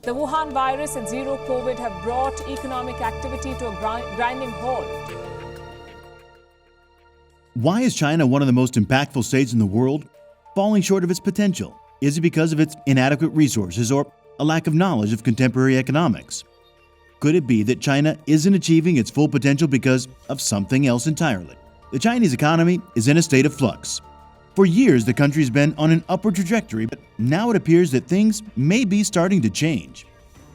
The Wuhan virus and zero COVID have brought economic activity to a grinding halt. Why is China one of the most impactful states in the world falling short of its potential? Is it because of its inadequate resources or a lack of knowledge of contemporary economics? Could it be that China isn't achieving its full potential because of something else entirely? The Chinese economy is in a state of flux. For years, the country's been on an upward trajectory, but now it appears that things may be starting to change.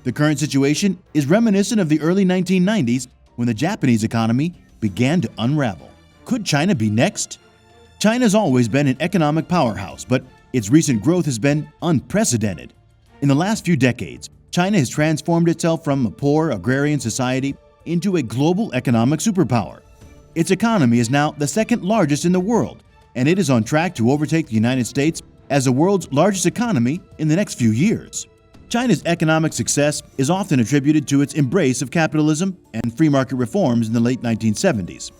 The current situation is reminiscent of the early 1990s when the Japanese economy began to unravel. Could China be next? China's always been an economic powerhouse, but its recent growth has been unprecedented. In the last few decades, China has transformed itself from a poor agrarian society into a global economic superpower. Its economy is now the second largest in the world, and it is on track to overtake the United States as the world's largest economy in the next few years. China's economic success is often attributed to its embrace of capitalism and free market reforms in the late 1970s.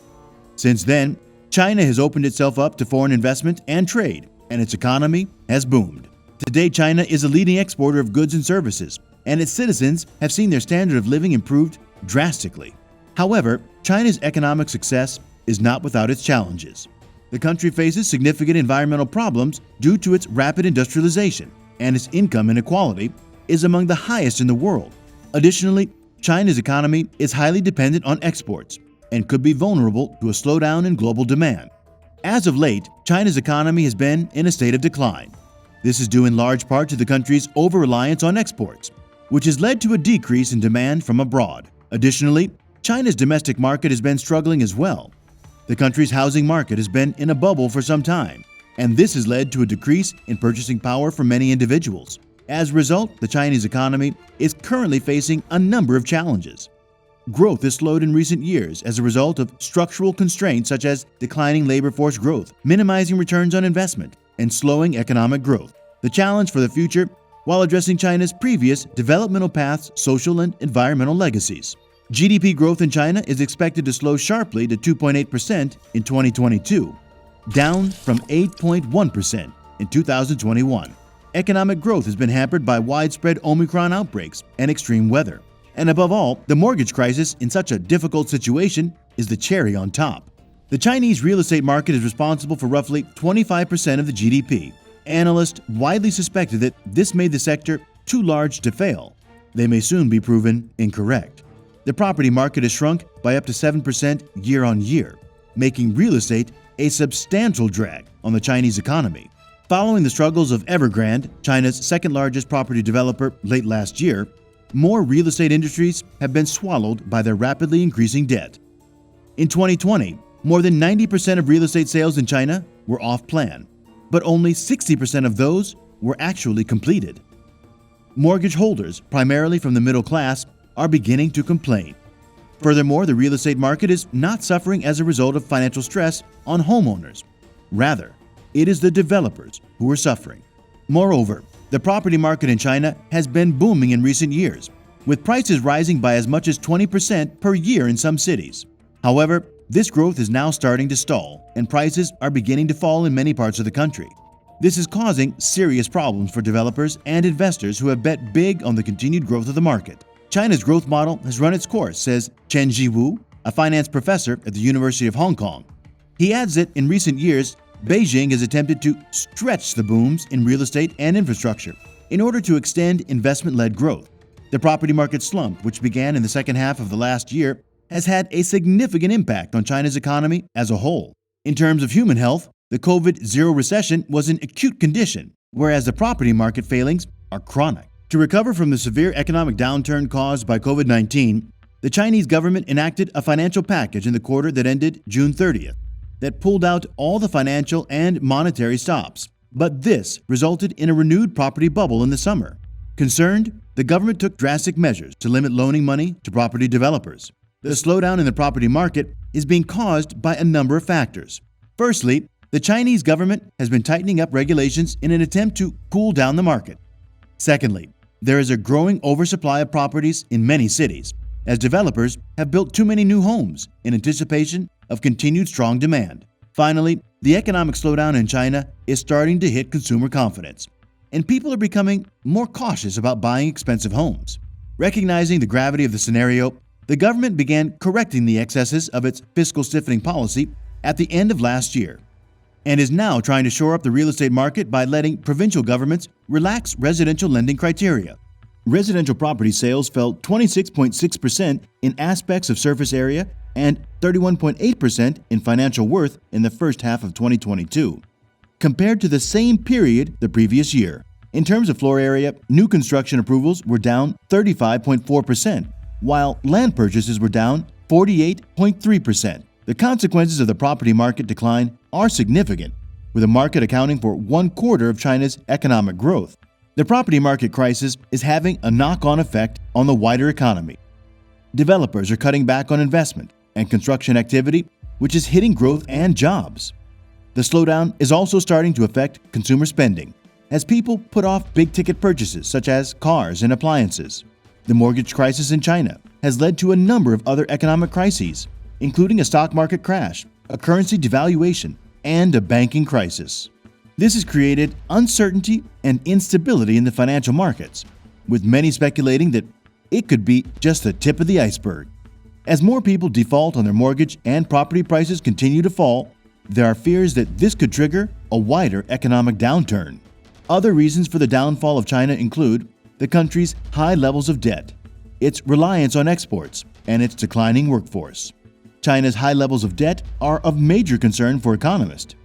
Since then, China has opened itself up to foreign investment and trade, and its economy has boomed. Today, China is a leading exporter of goods and services, and its citizens have seen their standard of living improved drastically. However, China's economic success is not without its challenges. The country faces significant environmental problems due to its rapid industrialization, and its income inequality is among the highest in the world. Additionally, China's economy is highly dependent on exports and could be vulnerable to a slowdown in global demand. As of late, China's economy has been in a state of decline. This is due in large part to the country's over-reliance on exports, which has led to a decrease in demand from abroad. Additionally, China's domestic market has been struggling as well. The country's housing market has been in a bubble for some time, and this has led to a decrease in purchasing power for many individuals. As a result, the Chinese economy is currently facing a number of challenges. Growth has slowed in recent years as a result of structural constraints such as declining labor force growth, minimizing returns on investment, and slowing economic growth. The challenge for the future, while addressing China's previous developmental path's social and environmental legacies. GDP growth in China is expected to slow sharply to 2.8% in 2022, down from 8.1% in 2021. Economic growth has been hampered by widespread Omicron outbreaks and extreme weather. And above all, the mortgage crisis in such a difficult situation is the cherry on top. The Chinese real estate market is responsible for roughly 25% of the GDP. Analysts widely suspected that this made the sector too large to fail. They may soon be proven incorrect. The property market has shrunk by up to 7% year on year, making real estate a substantial drag on the Chinese economy. Following the struggles of Evergrande, China's second-largest property developer, late last year, more real estate industries have been swallowed by their rapidly increasing debt. In 2020, more than 90% of real estate sales in China were off-plan, but only 60% of those were actually completed. Mortgage holders, primarily from the middle class, are beginning to complain. Furthermore, the real estate market is not suffering as a result of financial stress on homeowners. Rather, it is the developers who are suffering. Moreover, the property market in China has been booming in recent years, with prices rising by as much as 20% per year in some cities. However, this growth is now starting to stall, and prices are beginning to fall in many parts of the country. This is causing serious problems for developers and investors who have bet big on the continued growth of the market. China's growth model has run its course, says Chen Jiwu, a finance professor at the University of Hong Kong. He adds that in recent years, Beijing has attempted to stretch the booms in real estate and infrastructure in order to extend investment-led growth. The property market slump, which began in the second half of the last year, has had a significant impact on China's economy as a whole. In terms of human health, the COVID-0 recession was an acute condition, whereas the property market failings are chronic. To recover from the severe economic downturn caused by COVID-19, the Chinese government enacted a financial package in the quarter that ended June 30th that pulled out all the financial and monetary stops. But this resulted in a renewed property bubble in the summer. Concerned, the government took drastic measures to limit loaning money to property developers. The slowdown in the property market is being caused by a number of factors. Firstly, the Chinese government has been tightening up regulations in an attempt to cool down the market. Secondly, there is a growing oversupply of properties in many cities, as developers have built too many new homes in anticipation of continued strong demand. Finally, the economic slowdown in China is starting to hit consumer confidence. and people are becoming more cautious about buying expensive homes. Recognizing the gravity of the scenario, the government began correcting the excesses of its fiscal stiffening policy at the end of last year, and is now trying to shore up the real estate market by letting provincial governments relax residential lending criteria. Residential property sales fell 26.6% in aspects of surface area and 31.8% in financial worth in the first half of 2022, compared to the same period the previous year. In terms of floor area, new construction approvals were down 35.4%, while land purchases were down 48.3%. The consequences of the property market decline are significant, with the market accounting for 1/4 of China's economic growth. The property market crisis is having a knock-on effect on the wider economy. Developers are cutting back on investment and construction activity, which is hitting growth and jobs. The slowdown is also starting to affect consumer spending, as people put off big-ticket purchases such as cars and appliances. The mortgage crisis in China has led to a number of other economic crises, including a stock market crash, a currency devaluation, and a banking crisis. This has created uncertainty and instability in the financial markets, with many speculating that it could be just the tip of the iceberg. As more people default on their mortgage and property prices continue to fall, there are fears that this could trigger a wider economic downturn. Other reasons for the downfall of China include the country's high levels of debt, its reliance on exports, and its declining workforce. China's high levels of debt are of major concern for economists.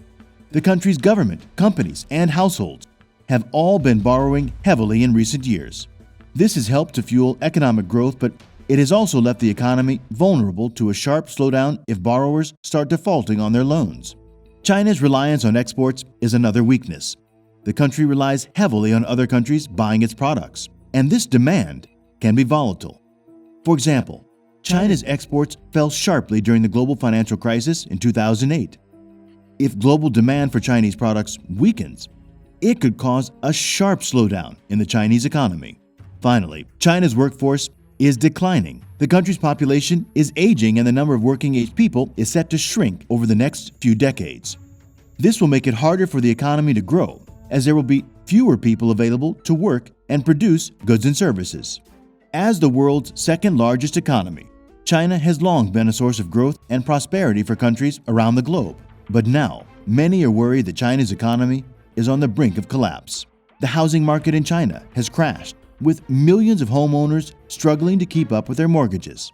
The country's government, companies, and households have all been borrowing heavily in recent years. This has helped to fuel economic growth, but it has also left the economy vulnerable to a sharp slowdown if borrowers start defaulting on their loans. China's reliance on exports is another weakness. The country relies heavily on other countries buying its products, and this demand can be volatile. For example, China's exports fell sharply during the global financial crisis in 2008. If global demand for Chinese products weakens, it could cause a sharp slowdown in the Chinese economy. Finally, China's workforce is declining. The country's population is aging, and the number of working-age people is set to shrink over the next few decades. This will make it harder for the economy to grow, as there will be fewer people available to work and produce goods and services. As the world's second-largest economy, China has long been a source of growth and prosperity for countries around the globe. But now, many are worried that China's economy is on the brink of collapse. The housing market in China has crashed, with millions of homeowners struggling to keep up with their mortgages.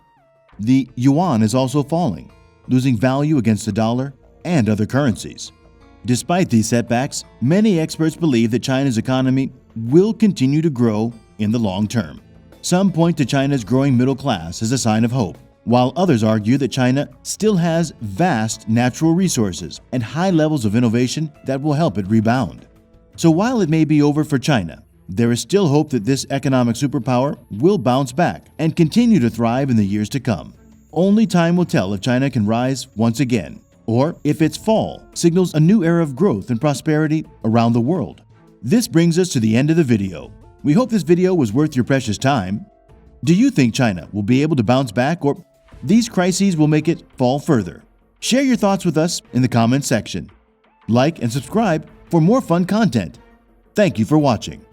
The yuan is also falling, losing value against the dollar and other currencies. Despite these setbacks, many experts believe that China's economy will continue to grow in the long term. Some point to China's growing middle class as a sign of hope, while others argue that China still has vast natural resources and high levels of innovation that will help it rebound. So while it may be over for China, there is still hope that this economic superpower will bounce back and continue to thrive in the years to come. Only time will tell if China can rise once again, or if its fall signals a new era of growth and prosperity around the world. This brings us to the end of the video. We hope this video was worth your precious time. Do you think China will be able to bounce back, or these crises will make it fall further? Share your thoughts with us in the comments section. Like and subscribe for more fun content. Thank you for watching.